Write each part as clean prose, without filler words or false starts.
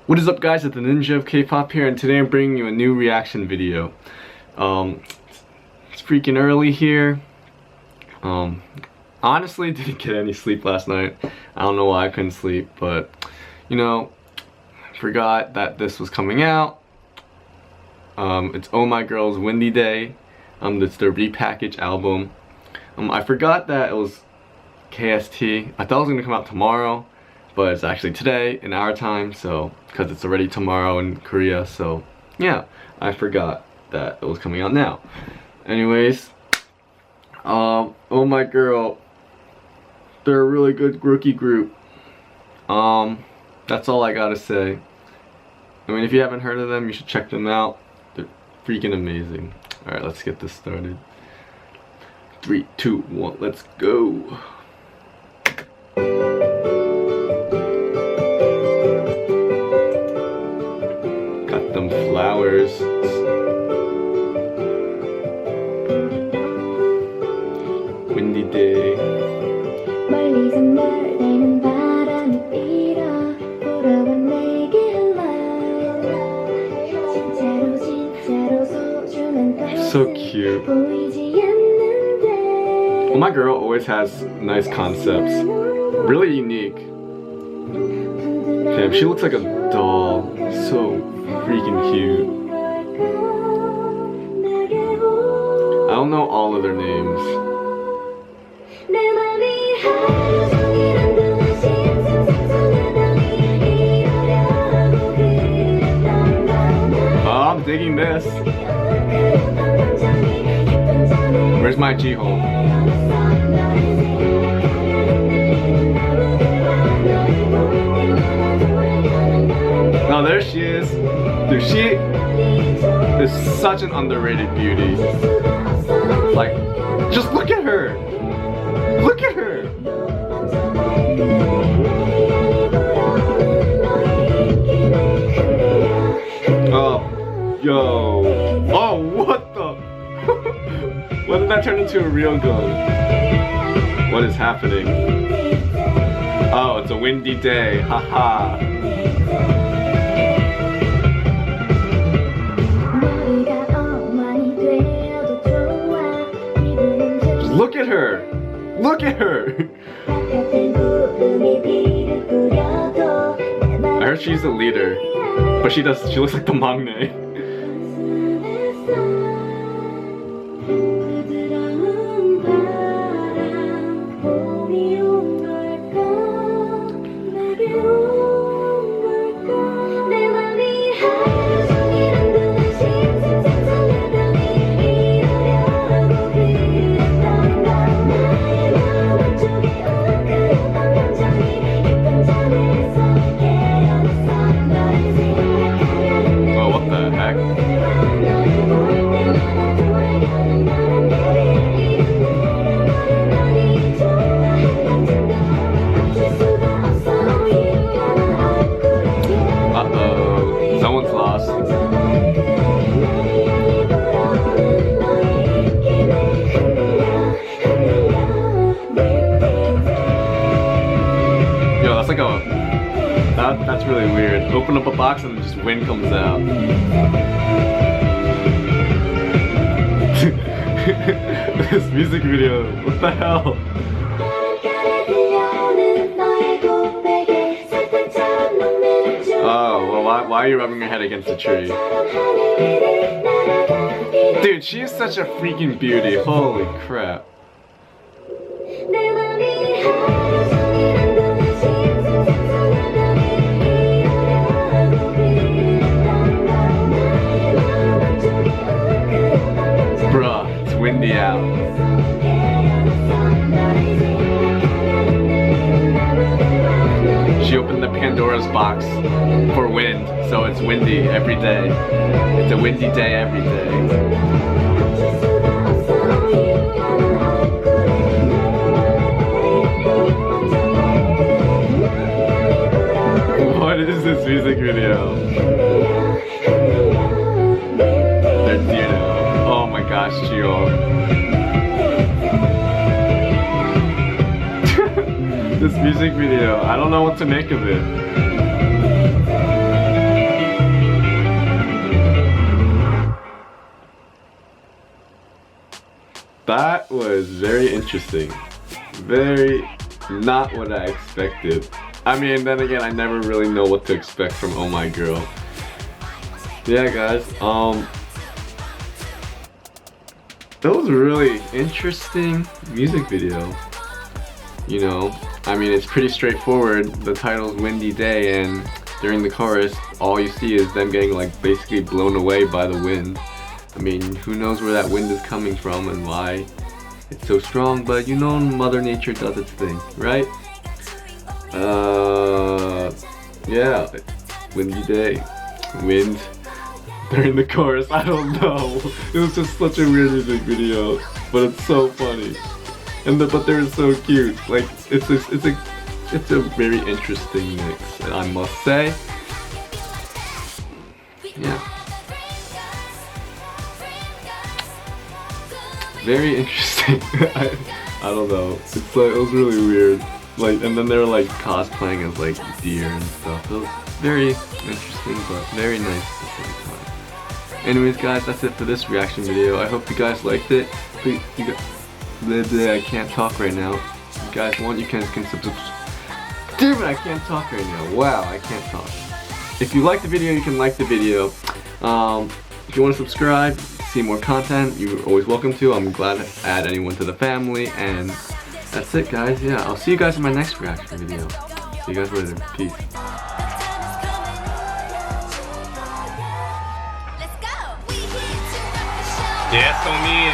What is up, guys? It's the Ninja of K-pop here, and today I'm bringing you a new reaction video. It's freaking early here. Honestly, didn't get any sleep last night. I don't know why I couldn't sleep, but you know, forgot that this was coming out. It's Omaigirl's Windy Day. It's their repackaged album. I forgot that it was KST. I thought it was gonna come out tomorrow, but it's actually today in our time, so because it's already tomorrow in Korea, so yeah, I forgot that it was coming out now. Anyways, Omaigirl, they're a really good rookie group. That's all I gotta say. I mean, if you haven't heard of them, you should check them out. They're freaking amazing. Alright, let's get this started. 3, 2, 1, let's go. Got them flowers. Windy day. So cute. Omaigirl always has nice concepts. Really unique. Damn, she looks like a doll. So freaking cute. I don't know all of their names. Oh, I'm digging this. Where's my Jiho? Oh, there she is. Dude, she is such an underrated beauty. Like, just look at her. Look at her. Oh, yo. Oh, what the? When did that turn into a real gun? What is happening? Oh, it's a windy day. Haha. Look at her! Look at her! I heard she's a leader, but she looks like the maknae. Someone's lost. Yo, that's like that's really weird. Open up a box and just wind comes out. This music video, what the hell? Oh, well, why are you rubbing your head against the tree? Dude, she is such a freaking beauty. Holy crap. Bruh, it's windy out. She opened the Pandora's box for wind, so it's windy every day. It's a windy day every day. What is this music video? They're Jiho. Oh my gosh, Jiho. This music video, I don't know what to make of it. That was very interesting. Very not what I expected. I mean, then again, I never really know what to expect from Oh My Girl. Yeah, guys, that was a really interesting music video. You know, I mean, it's pretty straightforward. The title's Windy Day, and during the chorus, all you see is them getting like basically blown away by the wind. I mean, who knows where that wind is coming from and why it's so strong, but you know Mother Nature does its thing, right? Yeah, windy day, wind during the chorus, I don't know. It was just such a weird music video, but it's so funny. But they're so cute. Like, it's a very interesting mix, I must say. Yeah. Very interesting. I don't know. It's like, it was really weird. Like, and then they were like cosplaying as like deer and stuff. It was very interesting, but very nice at the same time. Anyways, guys, that's it for this reaction video. I hope you guys liked it. Please, I can't talk right now. If you guys want, you can subscribe. Damn it, I can't talk right now. Wow, I can't talk. If you like the video, you can like the video. If you want to subscribe, see more content, you're always welcome to. I'm glad to add anyone to the family, and that's it, guys. Yeah, I'll see you guys in my next reaction video. See you guys later. Peace. Yes, on me.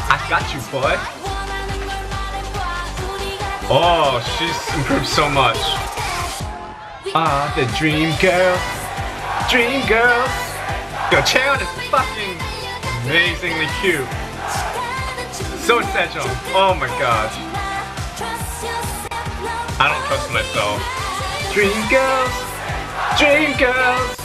I got you, boy. Oh, she's improved so much. Ah, the dream girl. Dream girls. Yo, Cheon is fucking amazingly cute. So essential. Oh my god. I don't trust myself. Dream girls. Dream girls.